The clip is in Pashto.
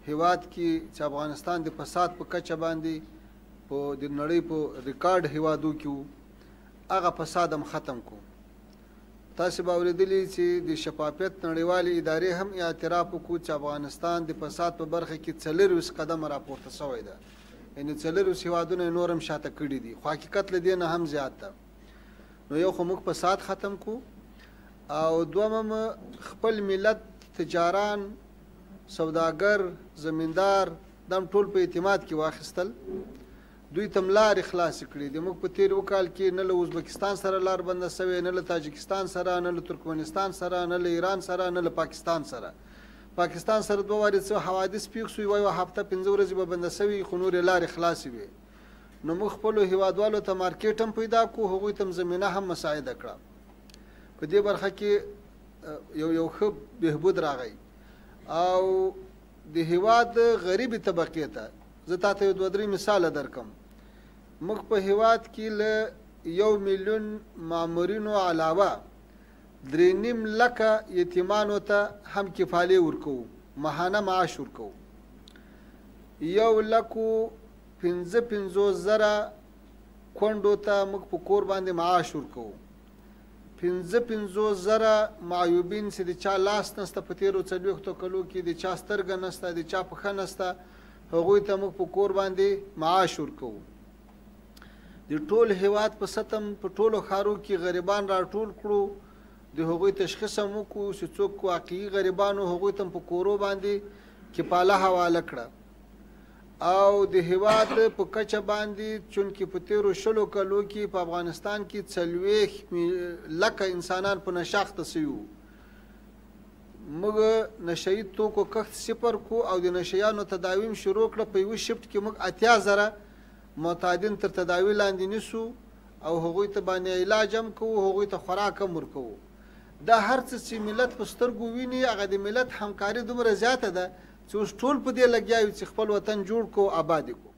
هیواد کې چې افغانستان د فساد په کچه باندې په د نړۍ په ریکارډ هیوادو کې وو هغه فساد هم ختم کو. تاسو به اورېدلي چې د شفافیت نړیوالې ادارې هم اعتراف وکړو چې افغانستان د فساد په برخه کې 40 قدمه راپورته شوی ده، یعنې 40 هیوادونه نور هم شاته کړي دي، خو حقیقت له دې نه هم زیات ده. نو یو خو موږ فساد ختم کو، او دویم خپل ملت تجاران سوداګر زمیندار دم ټول په اعتماد کې واخیستل، دوی ته لارې خلاصې کړي دي. موږ په تیر وکال کې نه له ازبکستان سره لار بنده سوې، نه له تاجکستان سره، نه له ترکمنستان سره، نه له ایران سره، نه له پاکستان سره. پاکستان سره 2 وارې څه حوادث پیښ شوي، یوه هفته 5 ورځې به بنده سوي، خو نورې لارې خلاصې وې. نو موږ خپلو هیوادوالو ته مارکیټ هم پیدا کړو، هغوی ته هم زمینه هم مساعده کړه. په دې برخه کې یو ښه بهبود راغی. او د هیواد غریبې طبقې ته زه تاته 2-3 مثاله درکم. موږ په هیواد کې له 1 میلیون مامورینو علاوه 3.5 لکه یتیمانو ته هم کفالې ورکوو، ماهانه معاش ورکوو. 1,55,000 کونډو ته موږ په کور باندې معاش ورکوو. 55,000 معیوبین چې د چا لاس نسته په تیرو 40 کلو کې، د چا سترګه نسته، د چا پښه نسته، هغوی ته موږ په کور باندې معاش ورکوو. د ټول هیواد په سطح په ټولو ښارو کې غریبان راټول کړو، د هغوی تشخیص هم وکړو چې څوک واقعي غریبان وو، هغوی ته په کورو باندې کفاله حواله کړه. او د هیواد په کچه باندې چونکې په تیرو 20 کلو کې په افغانستان کې 40 لکه انسانان په نشه اخته سوي وو، موږ نشه یي توکو کښت 0 کو او د نشهیانو تداویم شروع کړه. په یوه شفت کې موږ 80,000 معتادین تر تداوی لاندې نیسو او هغوی ته باندې علاج هم کوو، هغوی ته خوراک هم ورکوو. دا هر څه چې ملت په سترګو ویني، هغه د ملت همکاري دومره زیاته ده چې اوس ټول په دې لګیا یو چې خپل وطن جوړ کړو، آباد کړو.